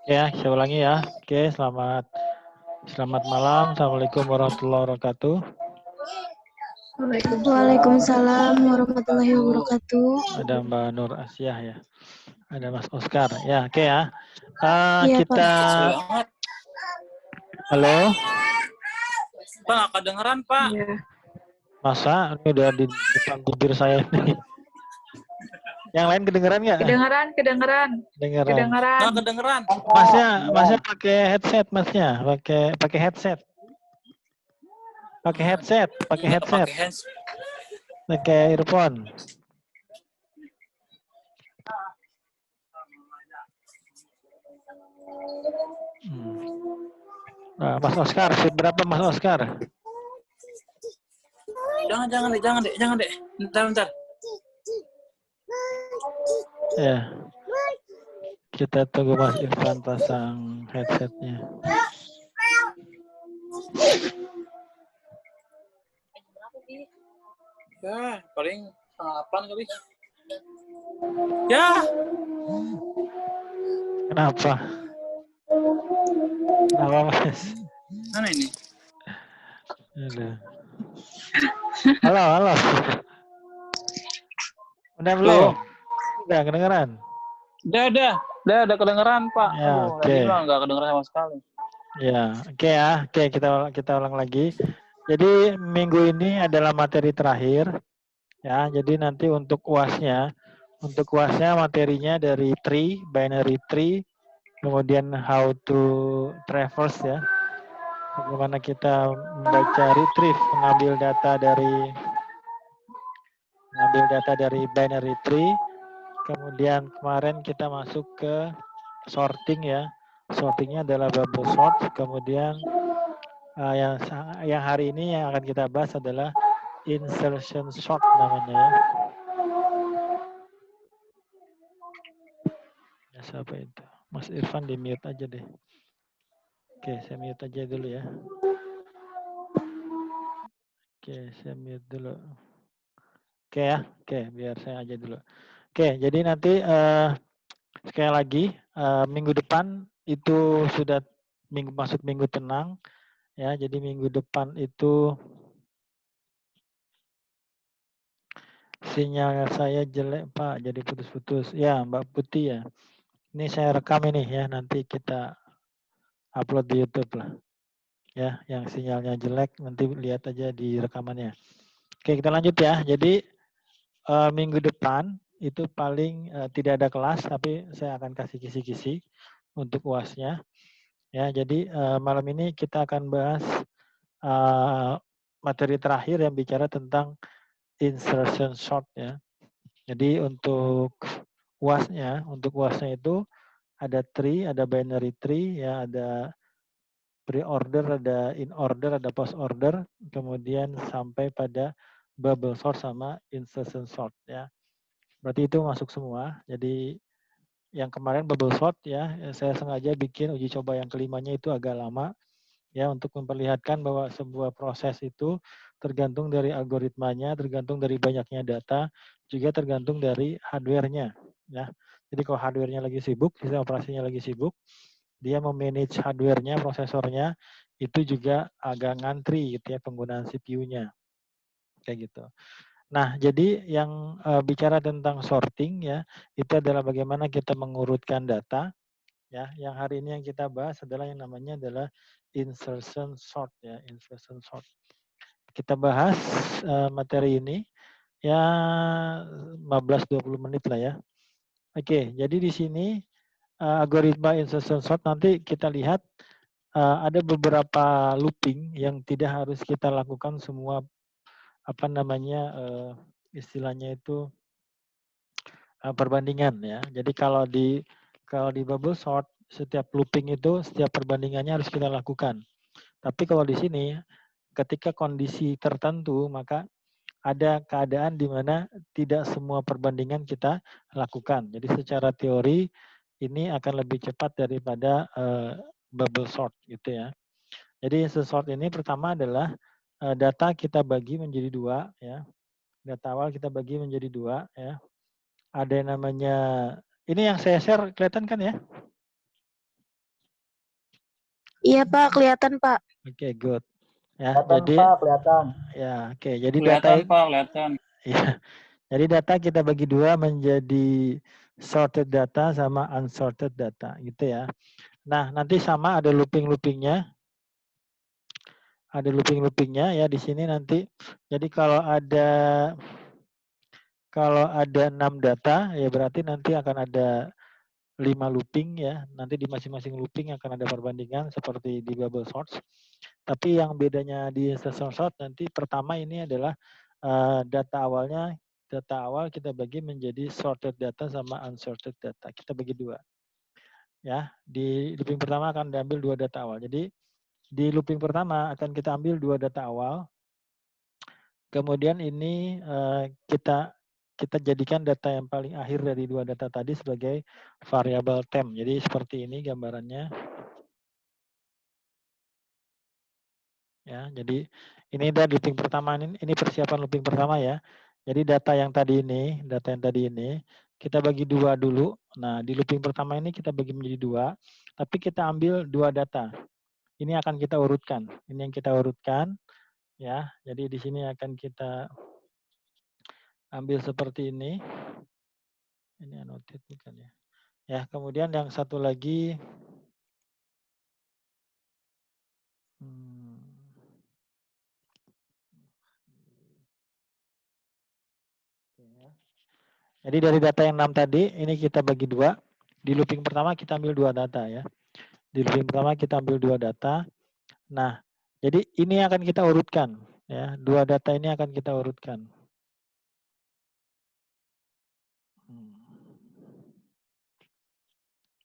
Ya, saya ulangi ya. Oke, selamat malam. Assalamualaikum warahmatullahi wabarakatuh. Waalaikumsalam warahmatullahi wabarakatuh. Ada Mbak Nur Asyah ya. Ada Mas Oscar. Ya, oke ya. Iya, Pak. Kita halo. Pak, nggak kedengeran, Pak. Iya. Masa ini udah di depan bibir saya nih. Yang lain kedengeran nggak? Kedengeran. Kedengeran. Nggak kedengeran. Masnya pakai headset, Masnya. Pakai headset. Pakai headset. Nggak pakai hands. Pakai earphone. Nah, Mas Oscar, berapa Mas Oscar? Jangan deh. Bentar. Ya. Kita tunggu Mas Irfan pasang headsetnya. Ya, paling 8 kali. Ya. Kenapa? Kenapa Mas? Mana ini? Aduh. Halo. Udah belum? Udah kedengeran? Udah kedengeran, Pak. Ya, Aduh, tadi mah nggak kedengeran sama sekali. Ya, oke, kita ulang lagi. Jadi minggu ini adalah materi terakhir, ya. Jadi nanti untuk UAS-nya materinya dari binary tree, kemudian how to traverse ya. Bagaimana kita membaca retrieve, mengambil data dari binary tree. Kemudian kemarin kita masuk ke sorting ya. Sortingnya adalah bubble sort. Kemudian yang hari ini yang akan kita bahas adalah insertion sort namanya ya. Ya, siapa itu? Mas Irfan di mute aja deh. Oke, saya mute aja dulu ya. Oke, saya mute dulu. Oke ya, biar saya aja dulu. Oke, jadi nanti sekali lagi minggu depan itu sudah masuk minggu tenang ya. Jadi minggu depan itu sinyal saya jelek Pak, jadi putus-putus. Ya Mbak Putih ya. Ini saya rekam ini ya, nanti kita upload di YouTube lah. Ya, yang sinyalnya jelek nanti lihat aja di rekamannya. Oke, kita lanjut ya. Jadi minggu depan itu paling tidak ada kelas, tapi saya akan kasih kisi-kisi untuk UAS-nya. Ya, jadi malam ini kita akan bahas materi terakhir yang bicara tentang insertion sort ya. Jadi untuk UAS-nya itu ada tree, ada binary tree, ya ada pre-order, ada in-order, ada post-order, kemudian sampai pada bubble sort sama insertion sort ya. Berarti itu masuk semua. Jadi yang kemarin bubble sort ya, saya sengaja bikin uji coba yang kelimanya itu agak lama ya untuk memperlihatkan bahwa sebuah proses itu tergantung dari algoritmanya, tergantung dari banyaknya data, juga tergantung dari hardware-nya ya. Jadi kalau hardware-nya lagi sibuk, sistem operasinya lagi sibuk, dia memanage hardware-nya, prosesornya itu juga agak ngantri gitu ya penggunaan CPU-nya. Kayak gitu. Nah, jadi yang bicara tentang sorting ya, itu adalah bagaimana kita mengurutkan data ya. Yang hari ini yang kita bahas adalah yang namanya adalah insertion sort ya, insertion sort. Kita bahas materi ini ya 15-20 menit lah ya. Oke, jadi di sini algoritma insertion sort nanti kita lihat ada beberapa looping yang tidak harus kita lakukan semua apa namanya istilahnya itu perbandingan ya. Jadi kalau di bubble sort setiap looping itu setiap perbandingannya harus kita lakukan. Tapi kalau di sini ketika kondisi tertentu maka ada keadaan di mana tidak semua perbandingan kita lakukan. Jadi secara teori ini akan lebih cepat daripada bubble sort gitu ya. Jadi sort ini pertama adalah data kita bagi menjadi dua ya. Data awal kita bagi menjadi dua ya. Ada yang namanya, ini yang saya share kelihatan kan ya? Iya Pak, kelihatan Pak. Oke, good. Ya, Kelihatan, jadi Pak, kelihatan. ya, oke. Jadi Kelihatan, Pak, kelihatan. ya, jadi data kita bagi dua menjadi sorted data sama unsorted data, gitu ya. Nah, nanti sama ada looping-loopingnya. Ada looping-loopingnya ya di sini nanti. Jadi kalau ada 6 data, ya berarti nanti akan ada 5 looping ya. Nanti di masing-masing looping akan ada perbandingan seperti di bubble sorts. Tapi yang bedanya di insertion sort nanti pertama ini adalah data awal kita bagi menjadi sorted data sama unsorted data. Kita bagi dua. Ya, di looping pertama akan diambil 2 data awal. Jadi di looping pertama akan kita ambil 2 data awal. Kemudian ini kita jadikan data yang paling akhir dari 2 data tadi sebagai variabel temp. Jadi seperti ini gambarannya. Ya, jadi ini dari looping pertama, ini persiapan looping pertama ya. Jadi data yang tadi ini kita bagi 2 dulu. Nah, di looping pertama ini kita bagi menjadi 2, tapi kita ambil 2 data. Ini akan kita urutkan. Ini yang kita urutkan ya. Jadi di sini akan kita ambil seperti ini. Ini annotate bukan ya. Ya, kemudian yang satu lagi jadi dari data yang 6 tadi, ini kita bagi 2. Di looping pertama kita ambil 2 data ya. Di looping pertama kita ambil 2 data. Nah, jadi ini akan kita urutkan ya. 2 data ini akan kita urutkan.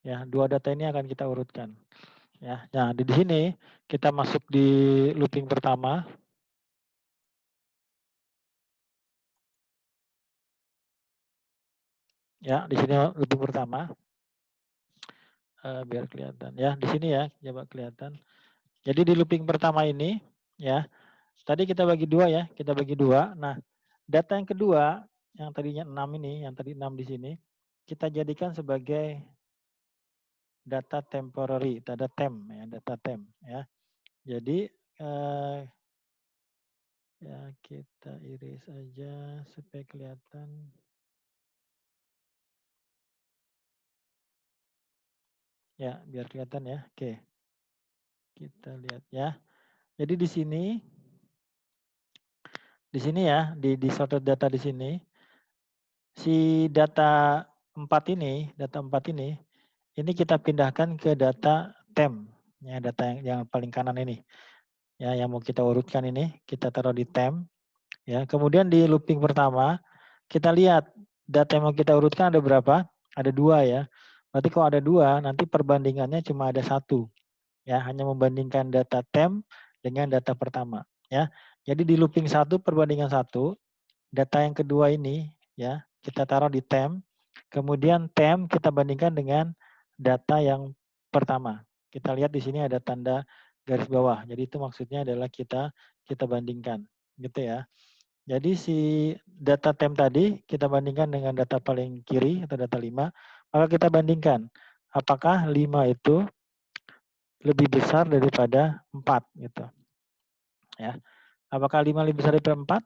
Ya, 2 data ini akan kita urutkan. Ya. Nah, di sini kita masuk di looping pertama. Ya, di sini looping pertama. Biar kelihatan ya, di sini ya, coba kelihatan. Jadi di looping pertama ini ya, tadi kita bagi 2 ya, kita bagi 2. Nah, data yang kedua yang tadinya 6 ini, yang tadi 6 di sini, kita jadikan sebagai data temporary, data temp ya, data temp ya. Jadi ya kita iris aja supaya kelihatan. Ya, biar kelihatan ya. Oke. Kita lihat ya. Jadi di sini ya, di sorted data di sini, si data 4 ini kita pindahkan ke data temp, ya data yang paling kanan ini, ya yang mau kita urutkan ini, kita taruh di temp, ya. Kemudian di looping pertama kita lihat data yang mau kita urutkan ada berapa? Ada 2 ya. Berarti kalau ada 2, nanti perbandingannya cuma ada 1, ya hanya membandingkan data temp dengan data pertama, ya. Jadi di looping 1 perbandingan 1, data yang kedua ini ya kita taruh di temp, kemudian temp kita bandingkan dengan data yang pertama. Kita lihat di sini ada tanda garis bawah. Jadi itu maksudnya adalah kita bandingkan, gitu ya. Jadi si data temp tadi kita bandingkan dengan data paling kiri atau data 5, maka kita bandingkan apakah 5 itu lebih besar daripada 4 gitu. Ya. Apakah 5 lebih besar daripada 4?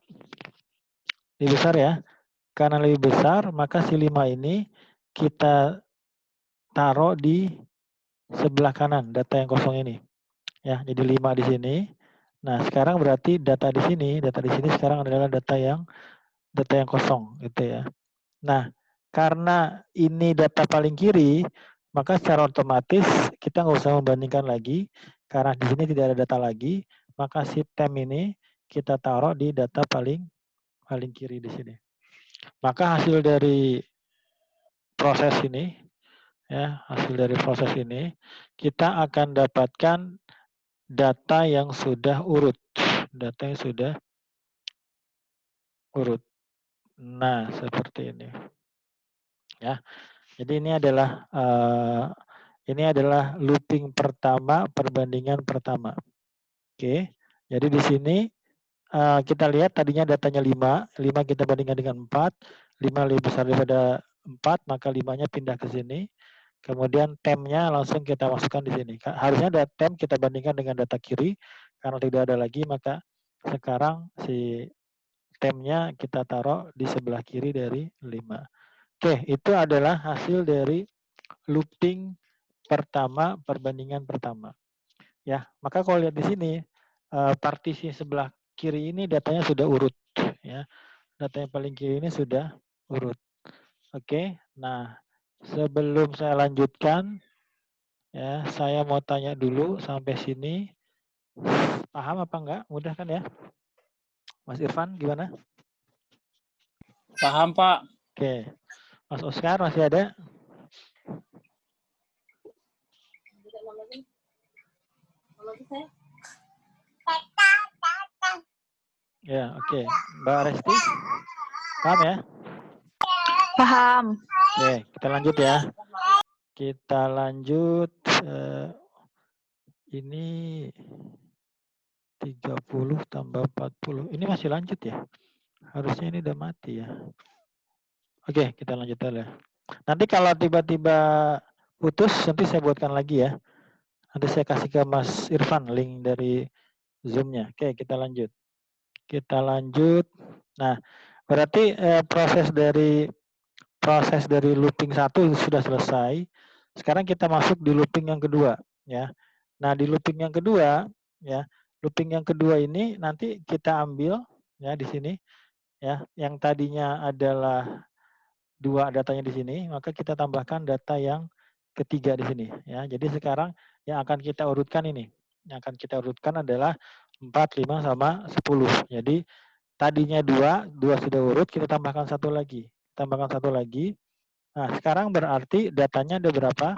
Lebih besar ya. Karena lebih besar, maka si 5 ini kita taruh di sebelah kanan data yang kosong ini. Ya, jadi 5 di sini. Nah, sekarang berarti data di sini sekarang adalah data yang kosong gitu ya. Nah, karena ini data paling kiri, maka secara otomatis kita nggak usah membandingkan lagi karena di sini tidak ada data lagi, maka si temp ini kita taruh di data paling kiri di sini. Maka hasil dari proses ini, ya hasil dari proses ini, kita akan dapatkan data yang sudah urut, Nah, seperti ini, ya. Jadi ini adalah looping pertama, perbandingan pertama. Oke, jadi di sini kita lihat tadinya datanya 5 kita bandingkan dengan 4, 5 lebih besar daripada 4, maka 5-nya pindah ke sini. Kemudian temnya langsung kita masukkan di sini. Harusnya ada tem kita bandingkan dengan data kiri. Karena tidak ada lagi, maka sekarang si temnya kita taruh di sebelah kiri dari 5. Oke, itu adalah hasil dari looping pertama, perbandingan pertama. Ya, maka kalau lihat di sini, partisi sebelah kiri ini datanya sudah urut. Ya, data yang paling kiri ini sudah urut. Oke, nah sebelum saya lanjutkan, ya saya mau tanya dulu sampai sini. Paham apa enggak? Mudah kan ya? Mas Irfan gimana? Paham, Pak. Oke. Mas Oscar masih ada? Ya, oke. Mbak Resti? Paham ya? Paham. Oke, kita lanjut ya. Kita lanjut. Ini 30 tambah 40. Ini masih lanjut ya? Harusnya ini udah mati ya. Oke, kita lanjut dulu ya. Nanti kalau tiba-tiba putus, nanti saya buatkan lagi ya. Nanti saya kasih ke Mas Irfan link dari Zoom-nya. Oke, kita lanjut. Kita lanjut. Nah, berarti proses dari looping 1 sudah selesai. Sekarang kita masuk di looping yang kedua, ya. Nah, di looping yang kedua, ya, looping yang kedua ini nanti kita ambil ya di sini, ya, yang tadinya adalah 2 datanya di sini, maka kita tambahkan data yang ketiga di sini, ya. Jadi sekarang yang akan kita urutkan ini, yang akan kita urutkan adalah 4, 5 sama 10. Jadi tadinya 2 sudah urut, kita tambahkan satu lagi. Tambahkan satu lagi. Nah, sekarang berarti datanya ada berapa?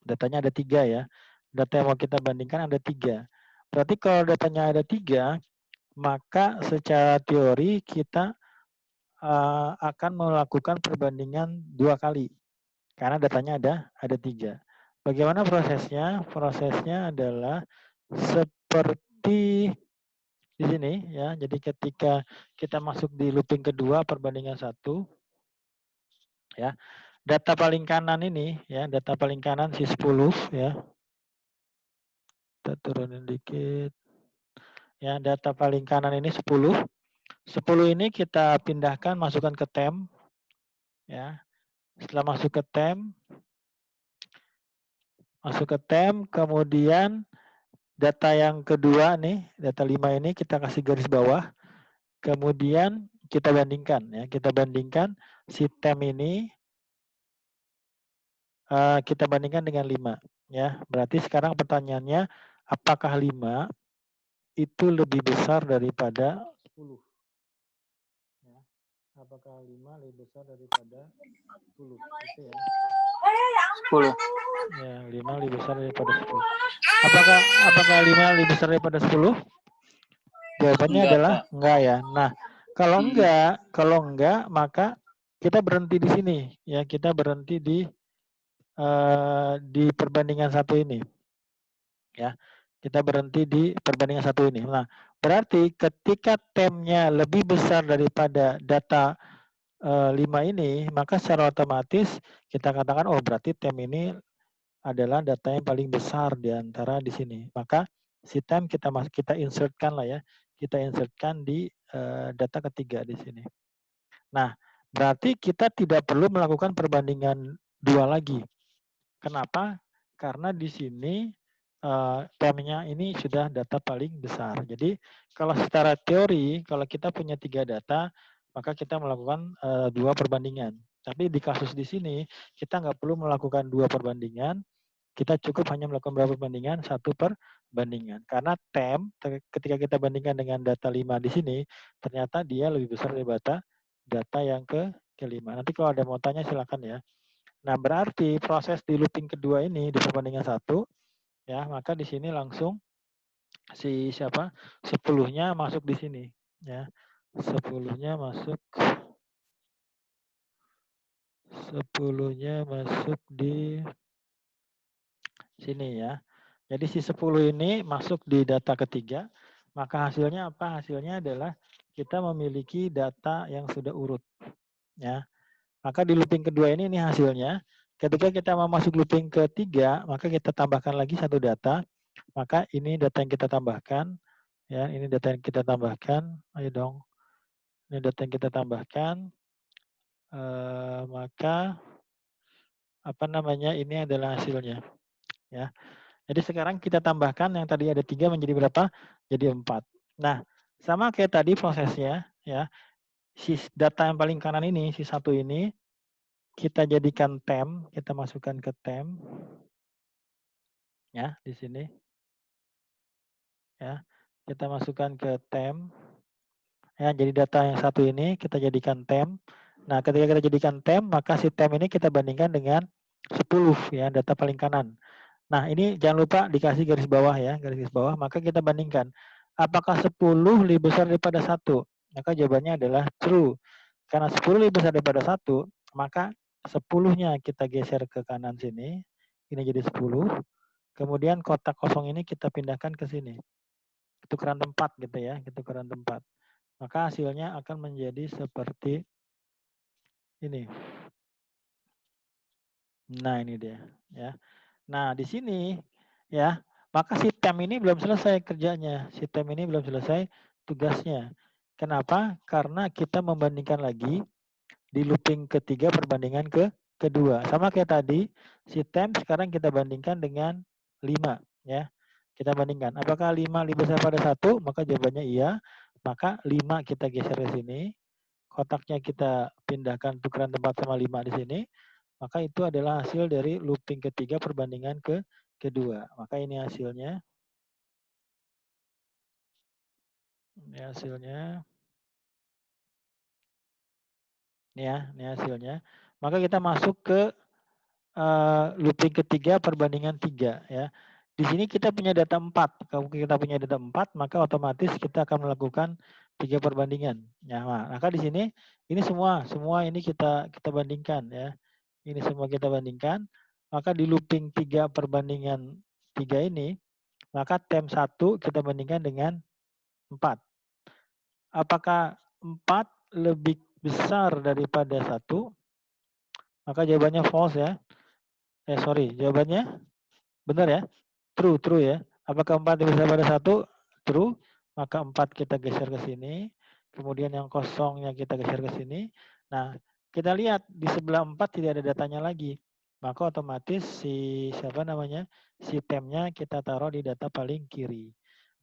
Datanya ada 3 ya. Data yang mau kita bandingkan ada 3. Berarti kalau datanya ada 3, maka secara teori kita akan melakukan perbandingan 2 kali. Karena datanya ada 3. Bagaimana prosesnya? Prosesnya adalah seperti di sini ya. Jadi ketika kita masuk di looping kedua perbandingan 1, ya. Data paling kanan ini ya, data paling kanan si 10 ya. Kita turunin dikit. Ya, data paling kanan ini 10. 10 ini kita pindahkan masukkan ke tem ya. Setelah masuk ke tem, kemudian data yang kedua nih, data 5 ini kita kasih garis bawah. Kemudian kita bandingkan ya, kita bandingkan si tem ini kita bandingkan dengan 5 ya. Berarti sekarang pertanyaannya apakah 5 itu lebih besar daripada 10? Ya. Apakah 5 lebih besar daripada 10? Itu ya. 10. Ya, 5 lebih besar daripada 10. Apakah 5 lebih besar daripada 10? Jawabannya Enggak, adalah Pak. enggak ya. Nah, kalau enggak, maka kita berhenti di sini ya, kita berhenti di perbandingan 1 ini. Ya. Kita berhenti di perbandingan 1 ini. Nah, berarti ketika temnya lebih besar daripada data 5 ini, maka secara otomatis kita katakan oh berarti tem ini adalah data yang paling besar di antara di sini. Maka si tem kita insertkan lah ya. Kita insertkan di data ketiga di sini. Nah, berarti kita tidak perlu melakukan perbandingan 2 lagi. Kenapa? Karena di sini temnya ini sudah data paling besar. Jadi kalau secara teori, kalau kita punya 3 data, maka kita melakukan 2 perbandingan. Tapi di kasus di sini, kita nggak perlu melakukan 2 perbandingan, kita cukup hanya melakukan berapa perbandingan? 1 perbandingan. Karena tem, ketika kita bandingkan dengan data 5 di sini, ternyata dia lebih besar dari data yang kelima. Nanti kalau ada mau tanya silakan ya. Nah, berarti proses di looping kedua ini di perbandingan 1, ya, maka di sini langsung si 10-nya masuk di sini, ya. 10-nya masuk di sini ya. Jadi si 10 ini masuk di data ketiga, maka hasilnya apa? Hasilnya adalah kita memiliki data yang sudah urut, ya. Maka di looping kedua ini hasilnya ketika kita mau masuk looping ketiga, maka kita tambahkan lagi satu data. Maka ini data yang kita tambahkan. Ya, ini data yang kita tambahkan. Ayo dong. Ini data yang kita tambahkan. Maka apa namanya? Ini adalah hasilnya. Ya. Jadi sekarang kita tambahkan yang tadi ada 3 menjadi berapa? Jadi 4. Nah, sama kayak tadi prosesnya. Ya. Si data yang paling kanan ini, si satu ini, kita jadikan temp, kita masukkan ke temp, ya di sini, ya kita masukkan ke temp, ya jadi data yang satu ini kita jadikan temp. Nah ketika kita jadikan temp, maka si temp ini kita bandingkan dengan 10 ya data paling kanan. Nah ini jangan lupa dikasih garis bawah ya, garis bawah, maka kita bandingkan apakah 10 lebih besar daripada 1? Maka jawabannya adalah true. Karena 10 lebih besar daripada 1, maka 10-nya kita geser ke kanan sini. Ini jadi 10. Kemudian kotak kosong ini kita pindahkan ke sini. Tukeran tempat gitu ya, tukeran tempat. Maka hasilnya akan menjadi seperti ini. Nah, ini dia ya. Nah, di sini ya, maka si temp ini belum selesai kerjanya. Si temp ini belum selesai tugasnya. Kenapa? Karena kita membandingkan lagi di looping ketiga perbandingan kedua. Sama kayak tadi, si temp sekarang kita bandingkan dengan 5 ya. Kita bandingkan apakah 5 lebih besar pada 1? Maka jawabannya iya. Maka 5 kita geser ke sini. Kotaknya kita pindahkan tukeran tempat sama 5 di sini. Maka itu adalah hasil dari looping ketiga perbandingan kedua. Maka ini hasilnya. Ini hasilnya. Ini hasilnya. Maka kita masuk ke looping ketiga perbandingan 3 ya. Di sini kita punya data 4. Kalau kita punya data 4, maka otomatis kita akan melakukan 3 perbandingan. Ya, maka di sini ini semua ini kita bandingkan ya. Ini semua kita bandingkan. Maka di looping 3 perbandingan 3 ini, maka temp 1 kita bandingkan dengan 4. Apakah 4 lebih besar daripada 1? Maka jawabannya false ya. Jawabannya benar ya. True ya. Apakah 4 lebih besar pada 1? True. Maka 4 kita geser ke sini. Kemudian yang kosongnya kita geser ke sini. Nah, kita lihat di sebelah 4 tidak ada datanya lagi. Maka otomatis si tempnya kita taruh di data paling kiri.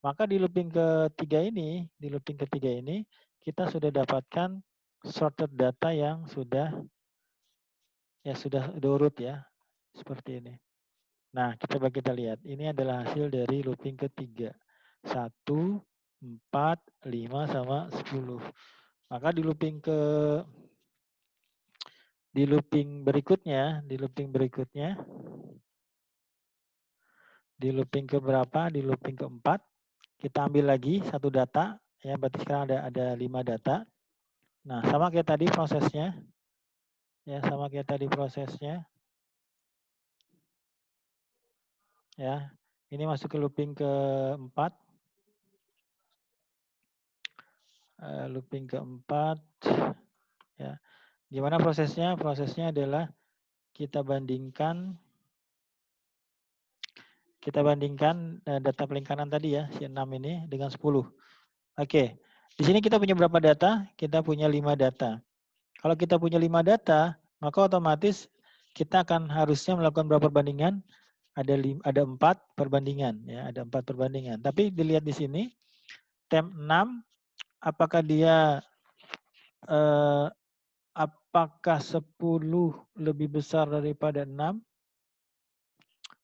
Maka di looping ketiga ini, kita sudah dapatkan sorted data yang sudah urut ya. Seperti ini. Nah, coba kita lihat. Ini adalah hasil dari looping ketiga. 1, 4, 5, sama 10. Maka di looping berikutnya, di looping keberapa? Di looping keempat, kita ambil lagi satu data. Ya, berarti sekarang ada 5 data. Nah, sama kayak tadi prosesnya. Ya, sama kayak tadi prosesnya. Ya, ini masuk ke looping keempat. Looping keempat. Ya, gimana prosesnya? Prosesnya adalah kita bandingkan data paling kanan tadi ya, si 6 ini dengan 10. Oke, di sini kita punya berapa data? Kita punya 5 data. Kalau kita punya 5 data, maka otomatis kita akan harusnya melakukan berapa perbandingan? Ada 4 perbandingan ya, ada 4 perbandingan. Tapi dilihat di sini temp 6 apakah dia apakah 10 lebih besar daripada 6?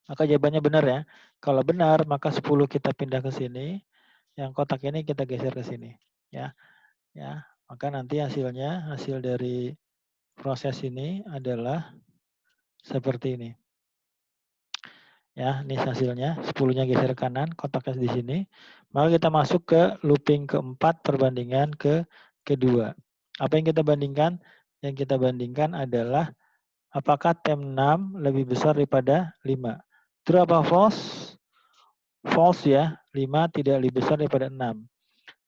Maka jawabannya benar ya. Kalau benar, maka 10 kita pindah ke sini. Yang kotak ini kita geser ke sini. Ya, maka nanti hasil dari proses ini adalah seperti ini. Ya, ini hasilnya. 10-nya geser kanan, kotaknya di sini. Maka kita masuk ke looping keempat perbandingan kedua. Apa yang kita bandingkan? Yang kita bandingkan adalah apakah temp 6 lebih besar daripada 5. True apa false? False ya. 5 tidak lebih besar daripada 6.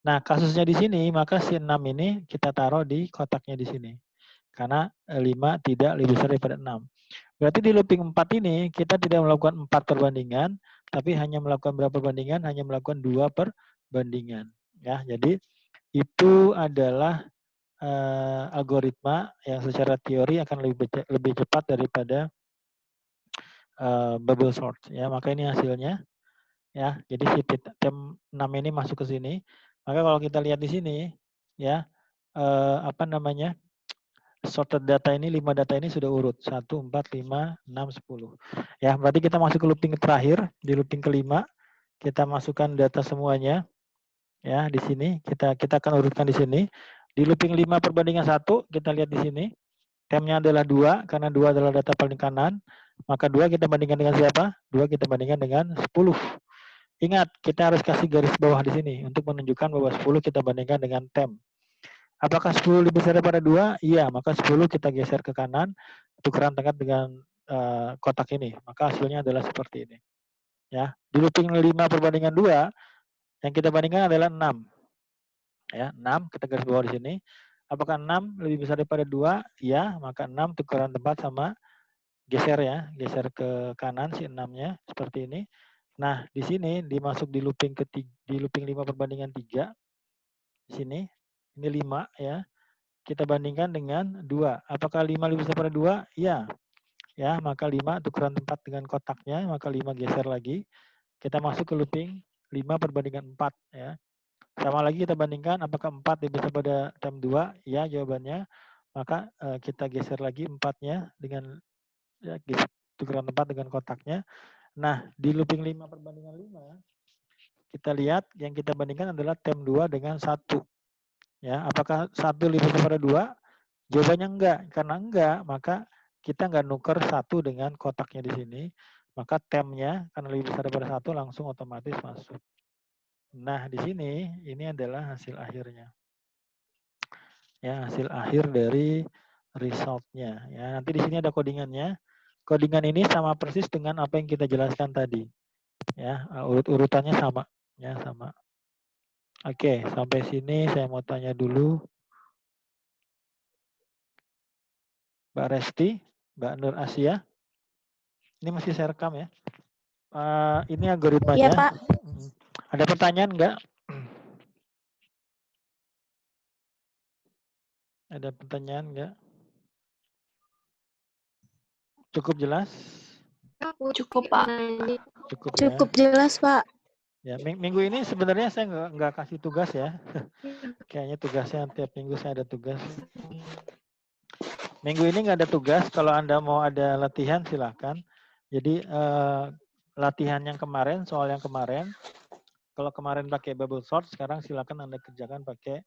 Nah, kasusnya di sini, maka si 6 ini kita taruh di kotaknya di sini. Karena 5 tidak lebih besar daripada 6. Berarti di looping 4 ini kita tidak melakukan 4 perbandingan, tapi hanya melakukan berapa perbandingan? Hanya melakukan 2 perbandingan. Ya, jadi itu adalah algoritma yang secara teori akan lebih cepat daripada bubble sort. Ya, maka ini hasilnya. Ya, jadi si tem 6 ini masuk ke sini. Maka kalau kita lihat di sini, ya, apa namanya? Sorted data ini, 5 data ini sudah urut. 1, 4, 5, 6, 10. Ya, berarti kita masuk ke looping terakhir. Di looping kelima, kita masukkan data semuanya. Ya, di sini. Kita akan urutkan di sini. Di looping 5 perbandingan 1, kita lihat di sini. Temnya adalah 2, karena 2 adalah data paling kanan. Maka 2 kita bandingkan dengan siapa? 2 kita bandingkan dengan 10. Ingat, kita harus kasih garis bawah di sini untuk menunjukkan bahwa 10 kita bandingkan dengan tem. Apakah 10 lebih besar daripada 2? Iya, maka 10 kita geser ke kanan, tukeran tengah dengan kotak ini. Maka hasilnya adalah seperti ini. Ya, di looping 5 perbandingan 2, yang kita bandingkan adalah 6. Ya, 6 kita garis bawah di sini. Apakah 6 lebih besar daripada 2? Iya, maka 6 tukeran tempat sama geser ya, geser ke kanan si 6-nya seperti ini. Nah, di sini dimasuk di looping ketiga, di looping 5 perbandingan 3. Di sini ini 5 ya. Kita bandingkan dengan 2. Apakah 5 lebih besar pada 2? Iya. Ya, maka 5 tukeran tempat dengan kotaknya, maka 5 geser lagi. Kita masuk ke looping 5 perbandingan 4 ya. Sama lagi kita bandingkan apakah 4 lebih besar pada tem 2? Ya, jawabannya. Maka kita geser lagi 4-nya dengan ya, tukeran tempat dengan kotaknya. Nah, di looping 5 perbandingan 5, kita lihat yang kita bandingkan adalah tem 2 dengan 1. Ya, apakah 1 lebih besar pada 2? Jawabannya enggak. Karena enggak, maka kita enggak nuker 1 dengan kotaknya di sini. Maka temnya karena lebih besar daripada 1 langsung otomatis masuk. Nah, di sini ini adalah hasil akhirnya. Ya, hasil akhir dari resultnya. Ya, nanti di sini ada codingannya. Codingan ini sama persis dengan apa yang kita jelaskan tadi. Ya, urutannya sama. Ya, sama. Oke, sampai sini saya mau tanya dulu. Mbak Resti, Mbak Nur Asia. Ini masih saya rekam ya. Ini algoritmanya. Iya, Pak. Ada pertanyaan enggak? Ada pertanyaan enggak? Cukup jelas? Cukup, Pak. Cukup ya. Cukup jelas, Pak. Ya, minggu ini sebenarnya saya nggak kasih tugas ya. Kayaknya tugasnya tiap minggu saya ada tugas. Minggu ini nggak ada tugas. Kalau Anda mau ada latihan silahkan. Jadi latihan yang kemarin, soal yang kemarin. Kalau kemarin pakai bubble sort, sekarang silakan Anda kerjakan pakai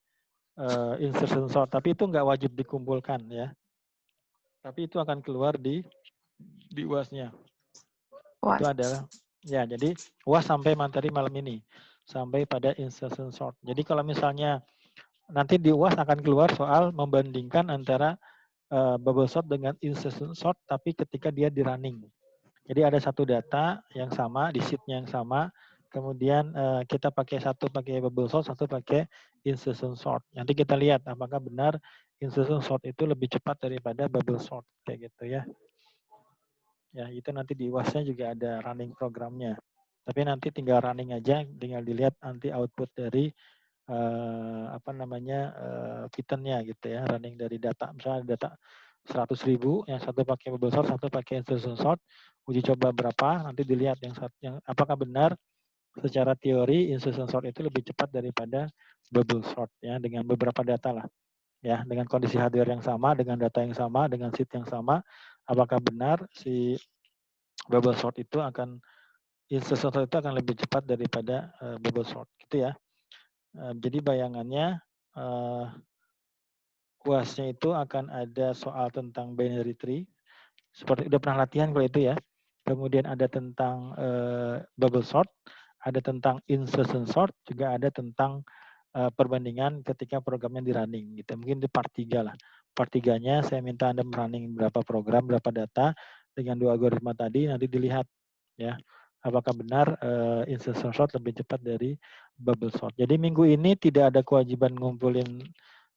insertion sort. Tapi itu nggak wajib dikumpulkan ya. Tapi itu akan keluar di UAS-nya. Itu adalah ya. Jadi UAS sampai materi malam ini, sampai pada insertion sort. Jadi kalau misalnya nanti di UAS akan keluar soal membandingkan antara bubble sort dengan insertion sort, tapi ketika dia di running. Jadi ada satu data yang sama di sheet-nya yang sama. Kemudian kita pakai satu pakai bubble sort, satu pakai insertion sort. Nanti kita lihat apakah benar insertion sort itu lebih cepat daripada bubble sort kayak gitu ya. Ya, itu nanti di UAS-nya juga ada running programnya. Tapi nanti tinggal running aja, tinggal dilihat nanti output dari apa namanya Python-nya gitu ya, running dari data. Misalnya data 100.000, yang satu pakai bubble sort, satu pakai insertion sort. Uji coba berapa, nanti dilihat yang apakah benar secara teori insertion sort itu lebih cepat daripada bubble sort ya, dengan beberapa data lah. Ya, dengan kondisi hardware yang sama, dengan data yang sama, dengan sheet yang sama, apakah benar si bubble sort itu akan insertion sort itu akan lebih cepat daripada bubble sort gitu ya. Jadi bayangannya UAS-nya itu akan ada soal tentang binary tree, seperti udah pernah latihan kalau itu ya. Kemudian ada tentang bubble sort, ada tentang insertion sort, juga ada tentang perbandingan ketika programnya di running gitu. Mungkin di part 3 lah. Part 3-nya saya minta Anda running berapa program, berapa data dengan 2 algoritma tadi, nanti dilihat ya. Apakah benar insertion sort lebih cepat dari bubble sort. Jadi minggu ini tidak ada kewajiban ngumpulin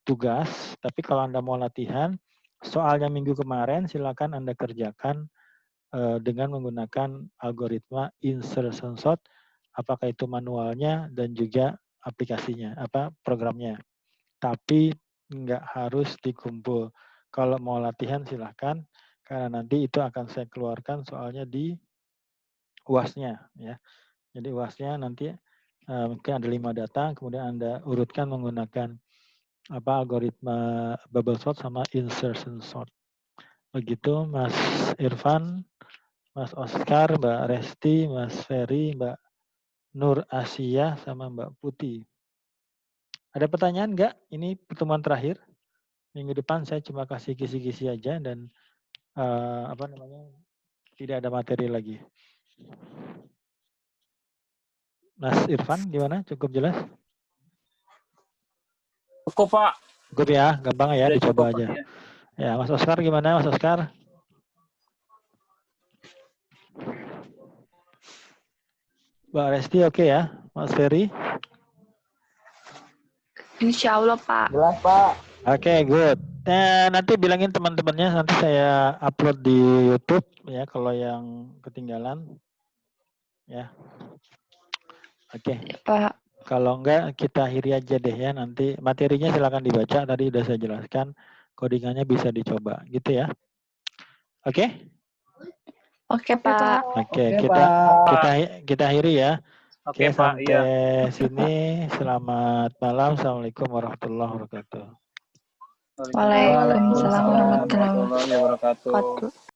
tugas, tapi kalau Anda mau latihan, soalnya minggu kemarin silakan Anda kerjakan dengan menggunakan algoritma insertion sort, apakah itu manualnya dan juga aplikasinya, programnya. Tapi nggak harus dikumpul. Kalau mau latihan silahkan, karena nanti itu akan saya keluarkan soalnya di UAS-nya. Ya. Jadi UAS-nya nanti mungkin ada 5 data, kemudian Anda urutkan menggunakan algoritma bubble sort sama insertion sort. Begitu Mas Irfan, Mas Oscar, Mbak Resti, Mas Ferry, Mbak Nur Asia, sama Mbak Putih. Ada pertanyaan nggak? Ini pertemuan terakhir. Minggu depan saya cuma kasih kisi-kisi aja dan tidak ada materi lagi. Mas Irfan gimana? Cukup jelas? Cukup, Pak. Cukup ya, gampang ya, Udah dicoba cukup, aja. Pak, Ya, Mas Oscar gimana, Mas Oscar? Mbak Resti oke ya? Mas Ferry? Insya Allah, Pak. Jelas, Pak. Oke, good. Nanti bilangin teman-temannya, nanti saya upload di YouTube ya kalau yang ketinggalan. Ya. Oke. Pak. Kalau enggak kita akhiri aja deh ya. Nanti materinya silakan dibaca. Tadi udah saya jelaskan. Codingannya bisa dicoba, gitu ya. Oke? Oke, Pak. Oke, Oke, kita akhiri ya. Oke, Pak. Sampai Iya. sini. Selamat malam. Assalamualaikum warahmatullahi wabarakatuh. Waalaikumsalam warahmatullahi wabarakatuh.